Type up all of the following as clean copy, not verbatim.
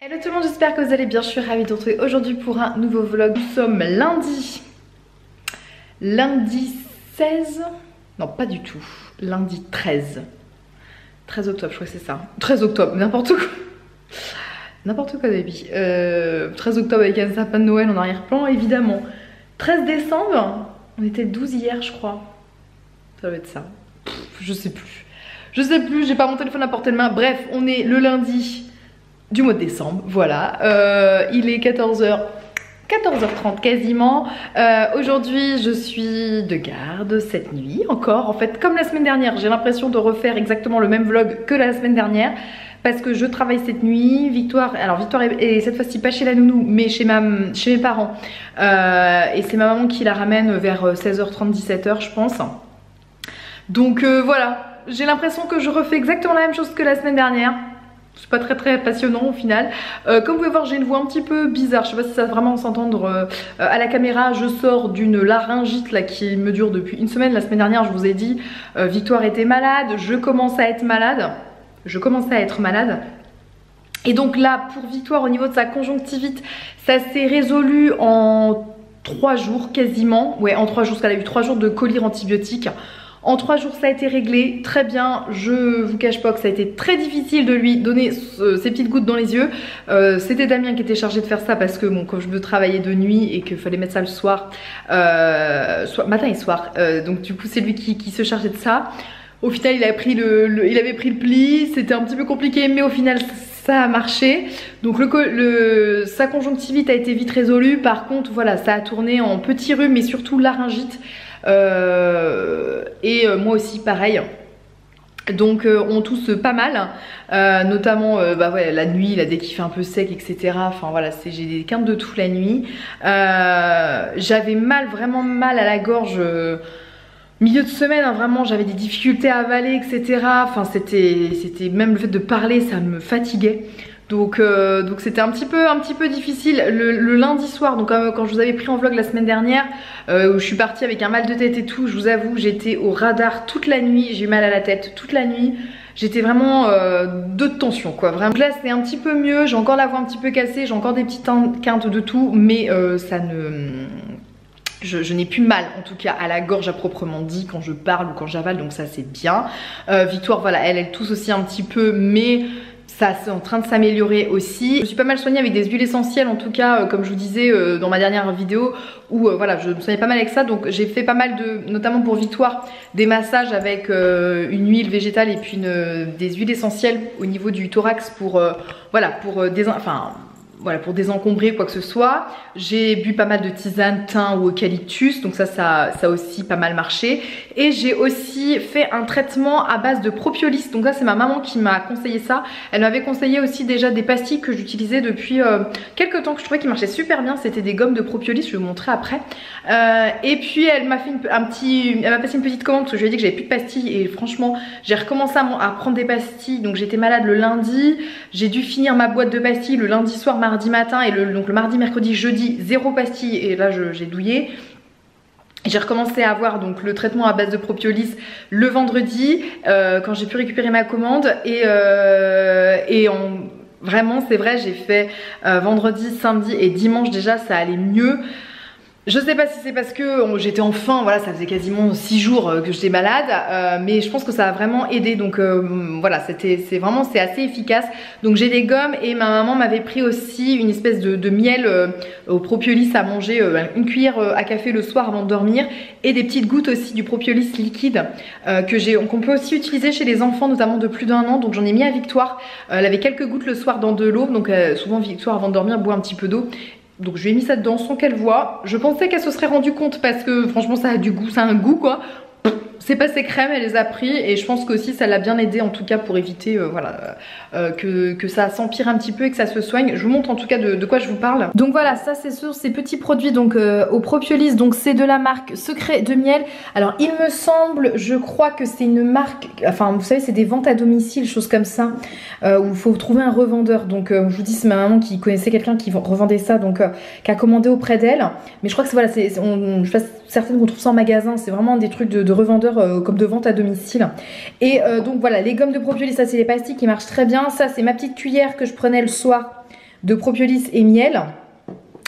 Hello tout le monde, j'espère que vous allez bien, je suis ravie de vous retrouver aujourd'hui pour un nouveau vlog. Nous sommes lundi 16, non pas du tout, lundi 13 octobre, je crois que c'est ça, 13 octobre, n'importe quoi baby, 13 octobre avec un sapin de Noël en arrière-plan évidemment, 13 décembre, on était le 12 hier je crois, ça doit être ça, je sais plus, j'ai pas mon téléphone à portée de main, bref on est le lundi du mois de décembre, voilà, il est 14h30 quasiment. Aujourd'hui je suis de garde cette nuit encore, en fait comme la semaine dernière, j'ai l'impression de refaire exactement le même vlog que la semaine dernière parce que je travaille cette nuit. Victoire est cette fois-ci pas chez la nounou mais chez mes parents, et c'est ma maman qui la ramène vers 16h30 17h je pense. Donc voilà, j'ai l'impression que je refais exactement la même chose que la semaine dernière. C'est pas très passionnant au final. Comme vous pouvez voir, j'ai une voix un petit peu bizarre. Je sais pas si ça va vraiment s'entendre à la caméra. Je sors d'une laryngite là qui me dure depuis une semaine. La semaine dernière, je vous ai dit, Victoire était malade. Je commence à être malade. Et donc là, pour Victoire, au niveau de sa conjonctivite, ça s'est résolu en 3 jours quasiment. Ouais, en 3 jours, parce qu'elle a eu 3 jours de collyre antibiotique. En 3 jours ça a été réglé, très bien, je vous cache pas que ça a été très difficile de lui donner ces petites gouttes dans les yeux. C'était Damien qui était chargé de faire ça parce que bon, comme je veux travailler de nuit et qu'il fallait mettre ça le soir, matin et soir, donc du coup c'est lui qui se chargeait de ça. Au final il avait pris le pli, c'était un petit peu compliqué mais au final ça a marché. Donc sa conjonctivite a été vite résolue, par contre voilà ça a tourné en petit rhume mais surtout laryngite. Moi aussi pareil, donc on tousse pas mal, notamment ouais, la nuit là, dès qu'il fait un peu sec etc, enfin voilà, j'ai des quintes de toux la nuit. J'avais vraiment mal à la gorge milieu de semaine, hein, vraiment j'avais des difficultés à avaler etc, enfin c'était même le fait de parler ça me fatiguait. Donc c'était un petit peu difficile le lundi soir. Donc quand je vous avais pris en vlog la semaine dernière, où je suis partie avec un mal de tête et tout, je vous avoue j'étais au radar toute la nuit, j'ai eu mal à la tête toute la nuit, j'étais vraiment de tension quoi, vraiment. Donc là c'est un petit peu mieux, j'ai encore la voix un petit peu cassée, j'ai encore des petites quintes de tout, mais ça ne... Je n'ai plus mal en tout cas à la gorge à proprement dit quand je parle ou quand j'avale, donc ça c'est bien. Victoire voilà, elle tousse aussi un petit peu mais ça c'est en train de s'améliorer aussi. Je me suis pas mal soignée avec des huiles essentielles en tout cas, comme je vous disais dans ma dernière vidéo où voilà je me soignais pas mal avec ça. Donc j'ai fait pas mal notamment pour Victoire, des massages avec une huile végétale et puis des huiles essentielles au niveau du thorax pour pour désencombrer quoi que ce soit. J'ai bu pas mal de tisane, thym ou eucalyptus, donc ça a aussi pas mal marché. Et j'ai aussi fait un traitement à base de Propiolis, donc là c'est ma maman qui m'a conseillé ça. Elle m'avait conseillé aussi déjà des pastilles que j'utilisais depuis quelques temps, que je trouvais qui marchaient super bien. C'était des gommes de Propiolis, je vais vous montrer après. Et puis elle m'a fait elle m'a passé une petite commande parce que je lui ai dit que j'avais plus de pastilles et franchement j'ai recommencé à prendre des pastilles. Donc j'étais malade le lundi, j'ai dû finir ma boîte de pastilles le lundi soir, mardi matin, et donc le mardi, mercredi, jeudi, 0 pastille et là j'ai douillé. J'ai recommencé à avoir donc le traitement à base de Propiolis le vendredi quand j'ai pu récupérer ma commande vraiment c'est vrai, j'ai fait vendredi, samedi et dimanche déjà ça allait mieux. Je sais pas si c'est parce que j'étais enfin, voilà, ça faisait quasiment 6 jours que j'étais malade, mais je pense que ça a vraiment aidé. Donc voilà, c'est assez efficace. Donc j'ai des gommes et ma maman m'avait pris aussi une espèce de miel au Propiolis à manger, une cuillère à café le soir avant de dormir, et des petites gouttes aussi du Propiolis liquide qu'on peut aussi utiliser chez les enfants, notamment de plus d'1 an. Donc j'en ai mis à Victoire, elle avait quelques gouttes le soir dans de l'eau, donc souvent Victoire avant de dormir boit un petit peu d'eau. Donc je lui ai mis ça dedans sans qu'elle voie. Je pensais qu'elle se serait rendue compte parce que franchement ça a du goût, ça a un goût quoi. C'est pas ses crèmes, elle les a pris et je pense qu'aussi ça l'a bien aidé en tout cas pour éviter que ça s'empire un petit peu et que ça se soigne. Je vous montre en tout cas de quoi je vous parle. Donc voilà, ça c'est sur ces petits produits donc au Propiolis, donc c'est de la marque Secret de Miel. Alors il me semble, je crois que c'est une marque, enfin vous savez c'est des ventes à domicile, choses comme ça, où il faut trouver un revendeur. Donc je vous dis c'est ma maman qui connaissait quelqu'un qui revendait ça, donc qui a commandé auprès d'elle. Mais je crois que c'est voilà, je suis certaine qu'on trouve ça en magasin, c'est vraiment des trucs de revendeurs comme de vente à domicile. Et donc voilà, les gommes de Propiolis, ça c'est les pastilles qui marchent très bien. Ça c'est ma petite cuillère que je prenais le soir de propolis et miel.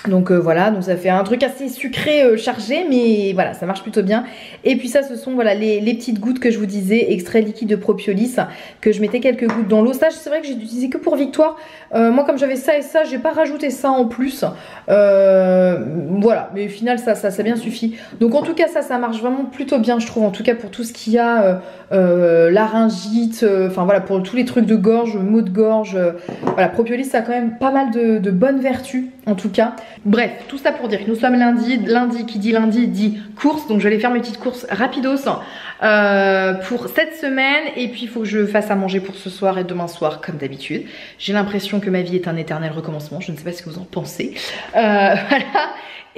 Donc voilà, donc ça fait un truc assez sucré chargé, mais voilà, ça marche plutôt bien. Et puis ça, ce sont voilà les petites gouttes que je vous disais, extrait liquide de propolis, que je mettais quelques gouttes dans l'eau. Ça, c'est vrai que j'ai utilisé que pour Victoire. Moi, comme j'avais ça et ça, j'ai pas rajouté ça en plus. Voilà, mais au final, ça bien suffit. Donc en tout cas, ça marche vraiment plutôt bien, je trouve. En tout cas, pour tout ce qu'il y a, laryngite, enfin voilà, pour tous les trucs de gorge, maux de gorge. Voilà, propolis, ça a quand même pas mal de bonnes vertus, en tout cas. Bref, tout ça pour dire que nous sommes lundi. Lundi, qui dit lundi, dit course. Donc je vais aller faire mes petites courses rapidos pour cette semaine. Et puis il faut que je fasse à manger pour ce soir et demain soir, comme d'habitude. J'ai l'impression que ma vie est un éternel recommencement. Je ne sais pas ce que vous en pensez. Voilà.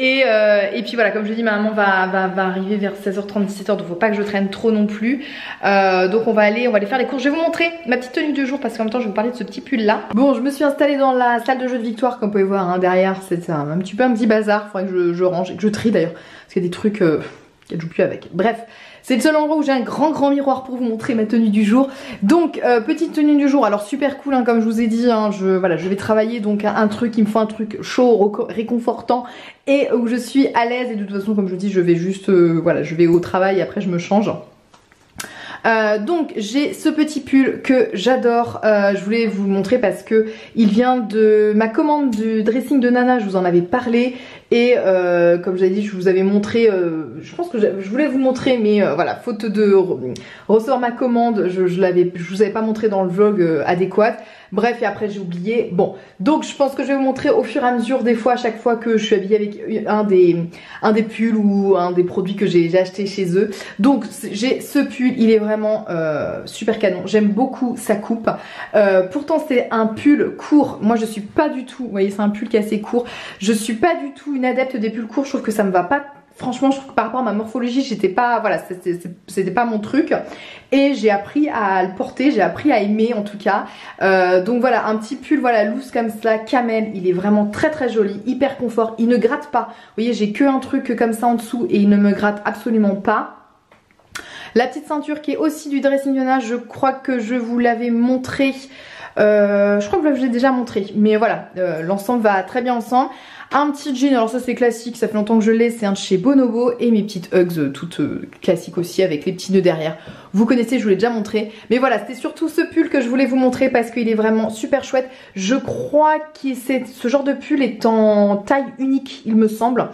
Et puis voilà, comme je dis, ma maman va arriver vers 16h30, 17h, donc faut pas que je traîne trop non plus. Donc on va aller faire les courses. Je vais vous montrer ma petite tenue de jour parce qu'en même temps je vais vous parler de ce petit pull là. Bon, je me suis installée dans la salle de jeu de Victoire, comme vous pouvez voir hein, derrière. C'est un petit bazar, il faudrait que je range et que je trie d'ailleurs. Parce qu'il y a des trucs qu'elle joue plus avec. Bref. C'est le seul endroit où j'ai un grand miroir pour vous montrer ma tenue du jour. Donc petite tenue du jour, alors super cool hein, comme je vous ai dit, hein, je vais travailler donc un truc, il me faut un truc chaud, réconfortant et où je suis à l'aise. Et de toute façon comme je vous dis, je vais juste, voilà, je vais au travail et après je me change. Donc j'ai ce petit pull que j'adore, je voulais vous le montrer parce que il vient de ma commande du dressing de Nana, je vous en avais parlé et comme j'avais dit je vous avais montré, je pense que je voulais vous montrer mais voilà, faute de recevoir ma commande, je vous avais pas montré dans le vlog adéquat. Bref, et après j'ai oublié. Bon, donc je pense que je vais vous montrer au fur et à mesure des fois, à chaque fois que je suis habillée avec un des pulls ou un des produits que j'ai acheté chez eux. Donc j'ai ce pull, il est vraiment super canon. J'aime beaucoup sa coupe. Pourtant c'est un pull court. Moi je suis pas du tout, vous voyez c'est un pull qui est assez court. Je suis pas du tout une adepte des pulls courts, je trouve que ça me va pas. Franchement, je trouve que par rapport à ma morphologie, j'étais pas, voilà, c'était pas mon truc. Et j'ai appris à le porter, j'ai appris à aimer en tout cas. Donc voilà, un petit pull, voilà, loose comme ça, camel. Il est vraiment très joli, hyper confort. Il ne gratte pas. Vous voyez, j'ai que un truc comme ça en dessous et il ne me gratte absolument pas. La petite ceinture qui est aussi du dressing de Nana, je crois que je vous l'avais montré. Je crois que je l'ai déjà montré. Mais voilà, l'ensemble va très bien ensemble. Un petit jean, alors ça c'est classique, ça fait longtemps que je l'ai, c'est un de chez Bonobo. Et mes petites Uggs toutes classiques aussi avec les petits nœuds derrière. Vous connaissez, je vous l'ai déjà montré. Mais voilà, c'était surtout ce pull que je voulais vous montrer parce qu'il est vraiment super chouette. Je crois que ce genre de pull est en taille unique, il me semble.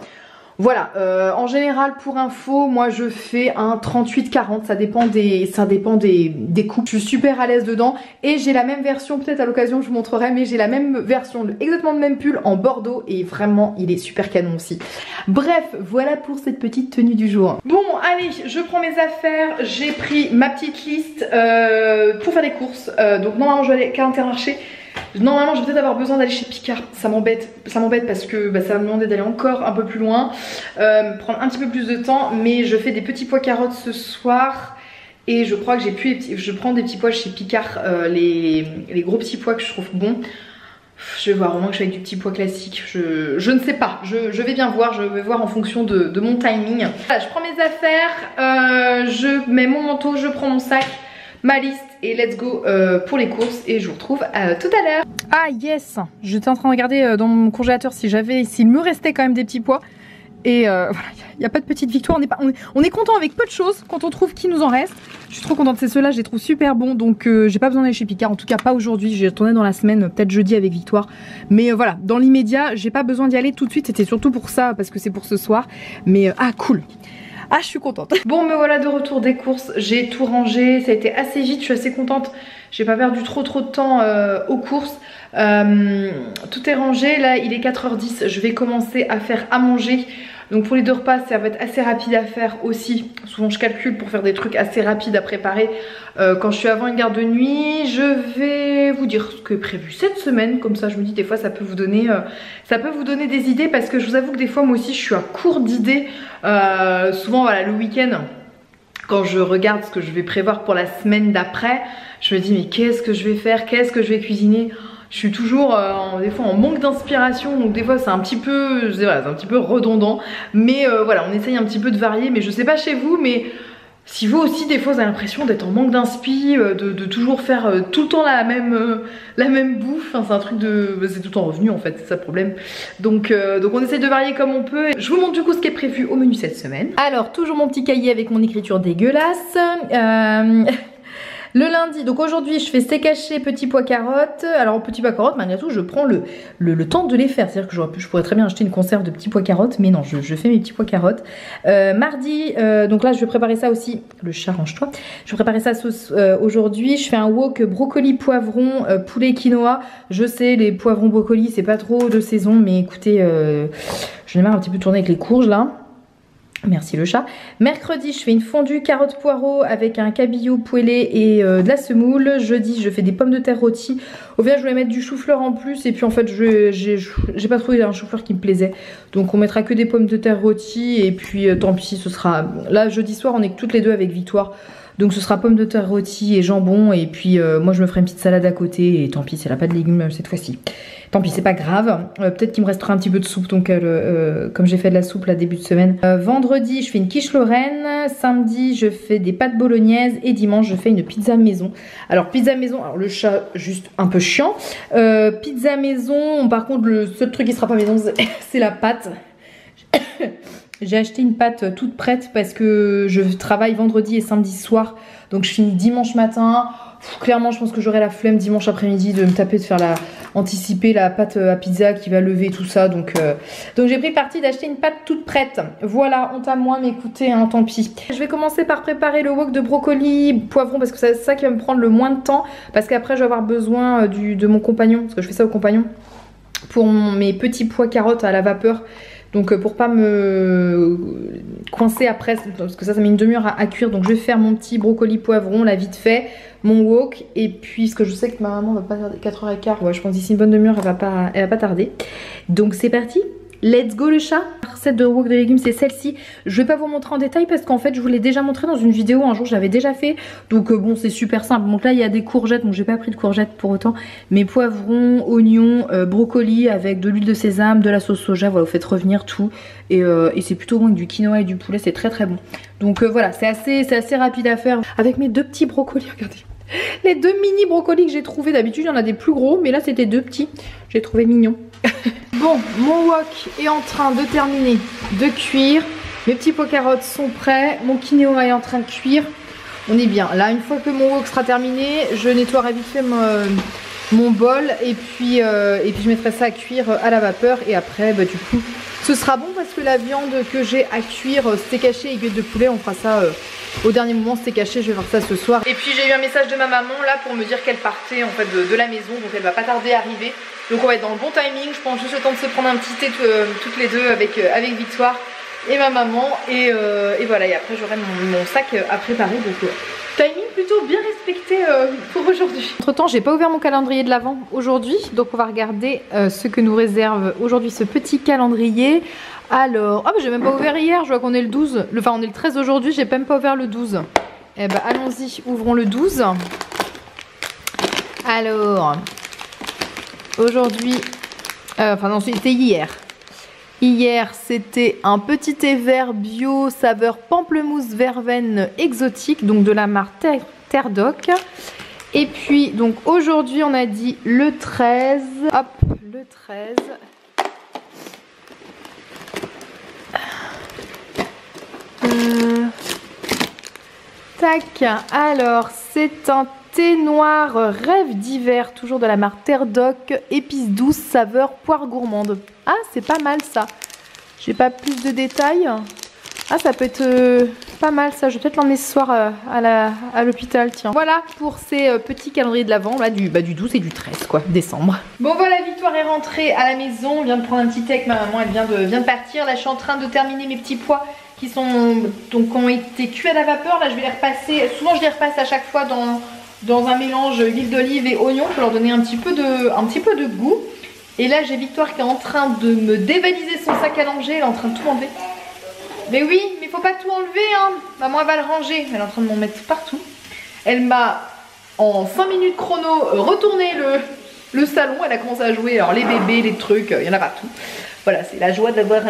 Voilà, en général pour info, moi je fais un 38-40, ça dépend des coupes. Je suis super à l'aise dedans et j'ai la même version, peut-être à l'occasion je vous montrerai, mais j'ai la même version, exactement le même pull en bordeaux et vraiment il est super canon aussi. Bref, voilà pour cette petite tenue du jour. Bon allez, je prends mes affaires, j'ai pris ma petite liste pour faire les courses, donc normalement je vais aller à Intermarché. Normalement je vais peut-être avoir besoin d'aller chez Picard, ça m'embête parce que ça va me demander d'aller encore un peu plus loin, prendre un petit peu plus de temps, mais je fais des petits pois carottes ce soir et je crois que je prends des petits pois chez Picard, les gros petits pois que je trouve bons. Je vais voir, au moins que je fais avec du petit pois classique, je ne sais pas, je vais bien voir, je vais voir en fonction de mon timing. Voilà, je prends mes affaires, je mets mon manteau, je prends mon sac, ma liste et let's go pour les courses et je vous retrouve tout à l'heure. Ah yes, j'étais en train de regarder dans mon congélateur s'il me restait quand même des petits pois et voilà, il n'y a pas de petite victoire, on est content avec peu de choses quand on trouve qu'il nous en reste. Je suis trop contente, c'est ceux-là, je les trouve super bons, donc j'ai pas besoin d'aller chez Picard, en tout cas pas aujourd'hui, j'ai retourné dans la semaine, peut-être jeudi avec Victoire, mais voilà, dans l'immédiat j'ai pas besoin d'y aller tout de suite, c'était surtout pour ça parce que c'est pour ce soir, mais ah cool. Ah, je suis contente. Bon, me voilà de retour des courses. J'ai tout rangé. Ça a été assez vite. Je suis assez contente. J'ai pas perdu trop de temps aux courses. Tout est rangé. Là, il est 4h10. Je vais commencer à faire à manger. Donc pour les 2 repas, ça va être assez rapide à faire aussi. Souvent, je calcule pour faire des trucs assez rapides à préparer. Quand je suis avant une garde de nuit, je vais vous dire ce que est prévu cette semaine. Comme ça, je me dis des fois, ça peut vous donner des idées. Parce que je vous avoue que des fois, moi aussi, je suis à court d'idées. Souvent, voilà, le week-end, quand je regarde ce que je vais prévoir pour la semaine d'après, je me dis mais qu'est-ce que je vais faire, qu'est-ce que je vais cuisiner. Je suis toujours des fois en manque d'inspiration, donc des fois c'est un petit peu redondant, mais voilà, on essaye un petit peu de varier. Mais je sais pas chez vous, mais Si vous aussi des fois vous avez l'impression d'être en manque d'inspi, de toujours faire tout le temps la même bouffe, enfin, c'est un truc de... c'est tout le temps revenu en fait, c'est ça le problème. Donc on essaie de varier comme on peut. Je vous montre du coup ce qui est prévu au menu cette semaine. Alors toujours mon petit cahier avec mon écriture dégueulasse. Le lundi, donc aujourd'hui je fais steak haché, petits pois carottes. Alors petits pois carottes, malgré tout je prends le temps de les faire. C'est à dire que je pourrais très bien acheter une conserve de petits pois carottes, mais non, je fais mes petits pois carottes. Mardi, donc là je vais préparer ça aussi. Le chat, range-toi. Je vais préparer ça aujourd'hui. Je fais un wok brocoli poivron poulet quinoa. Je sais, les poivrons brocoli c'est pas trop de saison, mais écoutez, j'en ai marre un petit peu de tourner avec les courges là. Merci le chat. Mercredi, je fais une fondue carotte poireau avec un cabillaud poêlé et de la semoule. Jeudi, je fais des pommes de terre rôties. Au final, je voulais mettre du chou-fleur en plus. Et puis en fait, j'ai pas trouvé un chou-fleur qui me plaisait. Donc on mettra que des pommes de terre rôties. Et puis tant pis, ce sera... Là, jeudi soir, on est que toutes les deux avec Victoire. Donc ce sera pommes de terre rôties et jambon. Et puis moi, je me ferai une petite salade à côté. Et tant pis, elle n'a pas de légumes cette fois-ci. Tant pis, c'est pas grave. Peut-être qu'il me restera un petit peu de soupe, donc comme j'ai fait de la soupe là début de semaine. Vendredi, je fais une quiche lorraine. Samedi, je fais des pâtes bolognaises. Et dimanche, je fais une pizza maison. Alors pizza maison, alors le chat juste un peu chiant. Pizza maison, par contre le seul truc qui sera pas maison, c'est la pâte. J'ai acheté une pâte toute prête parce que je travaille vendredi et samedi soir. Donc je finis dimanche matin. Clairement, je pense que j'aurai la flemme dimanche après-midi de me taper, de faire anticiper la pâte à pizza qui va lever tout ça. Donc j'ai pris le parti d'acheter une pâte toute prête. Voilà, honte à moi, mais écoutez, hein, tant pis. Je vais commencer par préparer le wok de brocoli, poivron, parce que c'est ça qui va me prendre le moins de temps. Parce qu'après, je vais avoir besoin de mon compagnon, parce que je fais ça au compagnon, pour mes petits pois carottes à la vapeur. Donc pour pas me coincer après, parce que ça met une demi-heure à cuire. Donc je vais faire mon petit brocoli poivron là vite fait, mon wok. Et puis ce que je sais que ma maman va pas tarder 4h15. Ouais, je pense d'ici une bonne demi-heure elle va pas tarder. Donc c'est parti. Let's go le chat. La recette de wok de légumes c'est celle-ci. Je vais pas vous montrer en détail parce qu'en fait je vous l'ai déjà montré dans une vidéo. Un jour j'avais déjà fait. Donc bon c'est super simple. Donc là il y a des courgettes. Donc j'ai pas pris de courgettes pour autant. Mais poivrons, oignons, brocoli avec de l'huile de sésame, de la sauce soja. Voilà, vous faites revenir tout. Et c'est plutôt bon avec du quinoa et du poulet. C'est très très bon. Donc voilà, c'est assez rapide à faire. Avec mes deux petits brocolis, regardez. Les deux mini brocolis que j'ai trouvé. D'habitude il y en a des plus gros. Mais là c'était deux petits. J'ai trouvé mignon. Bon, mon wok est en train de terminer de cuire. Mes petits pois carottes sont prêts. Mon quinoa est en train de cuire. On est bien. Là, une fois que mon wok sera terminé, je nettoierai vite fait mon bol. Et puis je mettrai ça à cuire à la vapeur. Et après, bah, du coup, ce sera bon parce que la viande que j'ai à cuire, steak haché et aiguille de poulet, on fera ça au dernier moment. Steak haché, je vais faire ça ce soir. Et puis j'ai eu un message de ma maman là pour me dire qu'elle partait en fait de la maison. Donc elle va pas tarder à arriver. Donc on va être dans le bon timing, je pense juste le temps de se prendre un petit thé toutes les deux avec Victoire et ma maman. Et voilà, et après j'aurai mon sac à préparer. Donc timing plutôt bien respecté pour aujourd'hui. Entre temps j'ai pas ouvert mon calendrier de l'Avent aujourd'hui. Donc on va regarder ce que nous réserve aujourd'hui ce petit calendrier. Alors, ah bah j'ai même pas ouvert hier, je vois qu'on est le 12. Enfin on est le 13 aujourd'hui, j'ai même pas ouvert le 12. Eh bah allons-y, ouvrons le 12. Alors... Aujourd'hui, enfin non, c'était hier. Hier, c'était un petit thé vert bio saveur pamplemousse verveine exotique, donc de la marque Terre Doc. Et puis, donc aujourd'hui, on a dit le 13. Hop, le 13. Tac, alors c'est un thé noir rêve d'hiver, toujours de la marque Terre Doc, épices douces, saveur poire gourmande. Ah, c'est pas mal ça. J'ai pas plus de détails. Ah, ça peut être pas mal ça. Je vais peut-être l'emmener ce soir à l'hôpital, tiens. Voilà pour ces petits calendriers de l'Avent, là, du 12 et du 13, quoi, décembre. Bon, voilà, Victoire est rentrée à la maison. On vient de prendre un petit thé avec ma maman, elle vient de partir. Là, je suis en train de terminer mes petits pois qui ont été cuits à la vapeur. Là, je vais les repasser. Souvent, je les repasse à chaque fois dans un mélange huile d'olive et oignon pour leur donner un petit peu de goût. Et là j'ai Victoire qui est en train de me dévaliser son sac à langer, elle est en train de tout enlever. Mais oui, mais faut pas tout enlever hein. Maman elle va le ranger, elle est en train de m'en mettre partout. Elle m'a en 5 minutes chrono retourné le salon, elle a commencé à jouer, alors les bébés, les trucs, il y en a partout. Voilà, c'est la joie d'avoir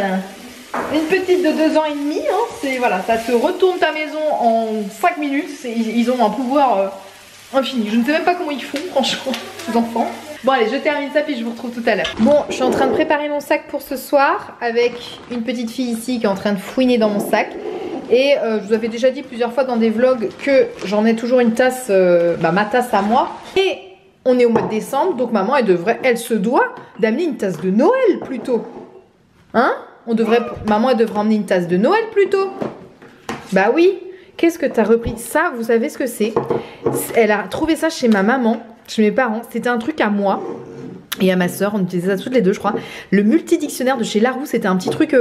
Une petite de 2 ans et demi, hein, c'est voilà, ça te retourne ta maison en 5 minutes. Ils ont un pouvoir infini. Je ne sais même pas comment ils font, franchement, les enfants. Bon allez, je termine ça puis je vous retrouve tout à l'heure. Bon, je suis en train de préparer mon sac pour ce soir avec une petite fille ici qui est en train de fouiner dans mon sac. Et je vous avais déjà dit plusieurs fois dans des vlogs que j'en ai toujours une tasse, ma tasse à moi. Et on est au mois de décembre, donc maman elle se doit d'amener une tasse de Noël plutôt. Hein? Maman elle devrait emmener une tasse de Noël plutôt. Bah oui. Qu'est-ce que t'as repris? Ça, vous savez ce que c'est? Elle a trouvé ça chez ma maman, chez mes parents. C'était un truc à moi et à ma soeur. On utilisait ça toutes les deux, je crois. Le multidictionnaire de chez Larousse, c'était un petit truc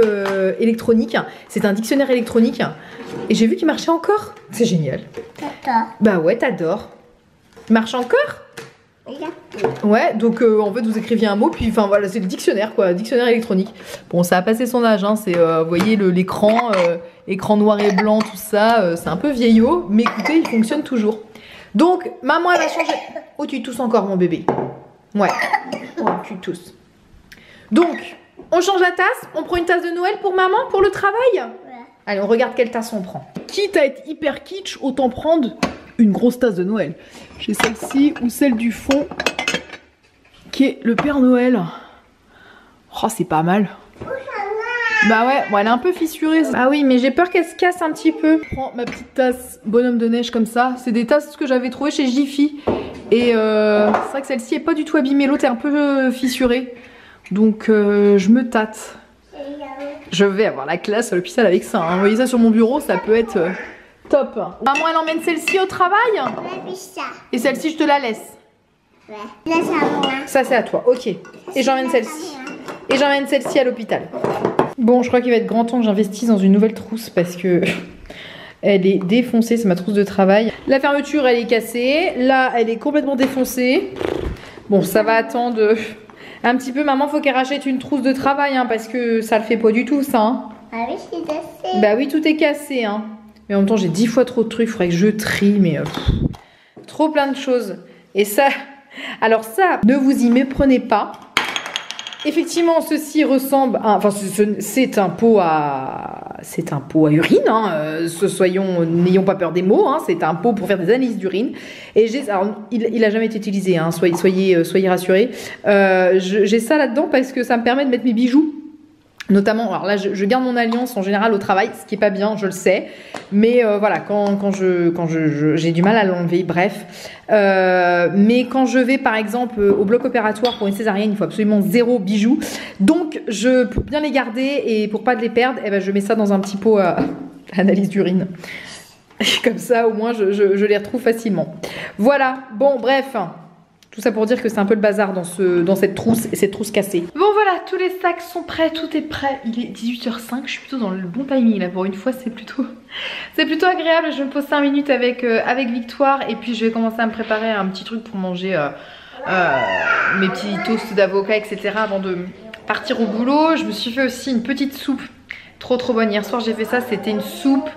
électronique. C'était un dictionnaire électronique. Et j'ai vu qu'il marchait encore. C'est génial. T'adores. Bah ouais, t'adores. Il marche encore? Ouais, donc en fait vous écriviez un mot, puis enfin voilà, c'est le dictionnaire quoi, dictionnaire électronique. Bon, ça a passé son âge, hein, c'est, vous voyez l'écran, écran noir et blanc, tout ça, c'est un peu vieillot, mais écoutez, il fonctionne toujours. Donc, maman elle a changé. Oh, tu tousses encore mon bébé. Ouais, oh, tu tousses. Donc, on change la tasse, on prend une tasse de Noël pour maman, pour le travail. Ouais. Allez, on regarde quelle tasse on prend. Quitte à être hyper kitsch, autant prendre une grosse tasse de Noël. J'ai celle-ci ou celle du fond qui est le Père Noël. Oh, c'est pas mal. Bah ouais, bon, elle est un peu fissurée. Ah oui, mais j'ai peur qu'elle se casse un petit peu. Je prends ma petite tasse bonhomme de neige comme ça. C'est des tasses que j'avais trouvées chez Jiffy. Et c'est vrai que celle-ci est pas du tout abîmée. L'autre est un peu fissurée. Donc je me tâte. Je vais avoir la classe à l'hôpital avec ça. Hein. Vous voyez ça sur mon bureau, ça peut être... top. Maman, elle emmène celle-ci au travail? Ouais, ça. Et celle-ci, je te la laisse? Ouais. Là, c'est à moi. Ça, c'est à toi. Ok. Et j'emmène celle-ci. Et j'emmène celle-ci à l'hôpital. Bon, je crois qu'il va être grand temps que j'investisse dans une nouvelle trousse parce que elle est défoncée. C'est ma trousse de travail. La fermeture, elle est cassée. Là, elle est complètement défoncée. Bon, ça va attendre un petit peu. Maman, faut qu'elle rachète une trousse de travail hein, parce que ça le fait pas du tout, ça. Hein. Ah oui, c'est cassé. Bah oui, tout est cassé. Hein. Mais en même temps, j'ai 10 fois trop de trucs, il faudrait que je trie, mais trop plein de choses. Et ça, alors ça, ne vous y méprenez pas. Effectivement, ceci ressemble à, enfin, c'est un pot à urine. Hein, n'ayons pas peur des mots. Hein, c'est un pot pour faire des analyses d'urine. Et alors, il a jamais été utilisé. Hein, soyez rassurés. J'ai ça là-dedans parce que ça me permet de mettre mes bijoux. Notamment, alors là je garde mon alliance en général au travail, ce qui est pas bien, je le sais. Mais voilà, quand j'ai du mal à l'enlever, bref. Mais quand je vais par exemple au bloc opératoire pour une césarienne, il faut absolument 0 bijoux. Donc pour bien les garder et pour pas de les perdre, eh ben, je mets ça dans un petit pot à analyse d'urine. Comme ça au moins je les retrouve facilement. Voilà, bon bref. Tout ça pour dire que c'est un peu le bazar dans cette trousse et cette trousse cassée. Bon voilà, tous les sacs sont prêts, tout est prêt. Il est 18h05, je suis plutôt dans le bon timing là. Pour une fois, c'est plutôt agréable. Je me pose 5 minutes avec Victoire et puis je vais commencer à me préparer un petit truc pour manger mes petits toasts d'avocat, etc. avant de partir au boulot. Je me suis fait aussi une petite soupe trop bonne. Hier soir, j'ai fait ça, c'était une soupe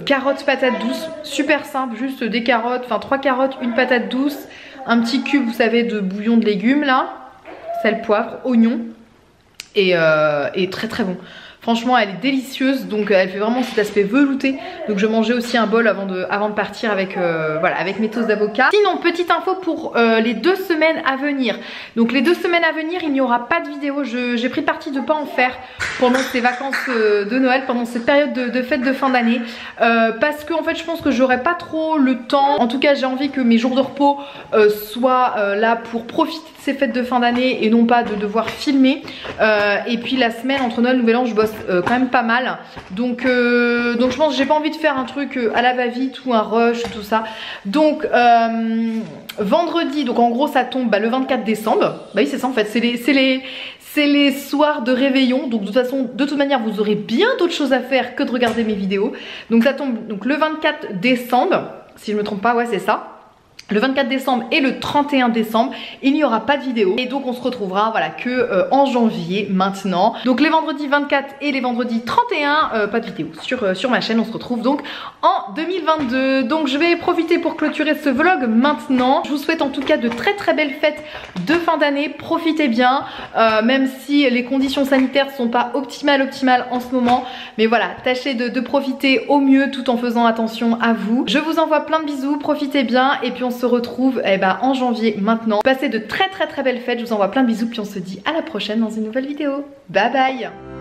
carottes, patates douces, super simple, juste des carottes, enfin 3 carottes, une patate douce. Un petit cube, vous savez, de bouillon de légumes là, sel, poivre, oignon et très bon. Franchement, elle est délicieuse, donc elle fait vraiment cet aspect velouté. Donc je mangeais aussi un bol avant de partir avec, voilà, avec mes toasts d'avocat. Sinon, petite info pour les 2 semaines à venir. Donc les 2 semaines à venir, il n'y aura pas de vidéo. J'ai pris le parti de ne pas en faire pendant ces vacances de Noël, pendant cette période de fête de fin d'année. Parce que en fait, je pense que j'aurai pas trop le temps. En tout cas, j'ai envie que mes jours de repos soient là pour profiter de ces fêtes de fin d'année et non pas de devoir filmer. Et puis la semaine entre Noël et Nouvel An, je bosse quand même pas mal, donc je pense que j'ai pas envie de faire un truc à la va-vite ou un rush tout ça. Donc vendredi, donc en gros ça tombe le 24 décembre. Bah oui, c'est ça en fait, c'est les soirs de réveillon. Donc de toute manière vous aurez bien d'autres choses à faire que de regarder mes vidéos. Donc ça tombe donc le 24 décembre, si je me trompe pas, ouais c'est ça. le 24 décembre et le 31 décembre, il n'y aura pas de vidéo et donc on se retrouvera voilà que en janvier maintenant. Donc les vendredis 24 et les vendredis 31, pas de vidéo sur ma chaîne. On se retrouve donc en 2022. Donc je vais profiter pour clôturer ce vlog maintenant. Je vous souhaite en tout cas de très très belles fêtes de fin d'année. Profitez bien, même si les conditions sanitaires sont pas optimales en ce moment. Mais voilà, tâchez de profiter au mieux tout en faisant attention à vous. Je vous envoie plein de bisous, profitez bien et puis on se retrouve en janvier maintenant. Passez de très très belles fêtes, je vous envoie plein de bisous puis on se dit à la prochaine dans une nouvelle vidéo. Bye bye.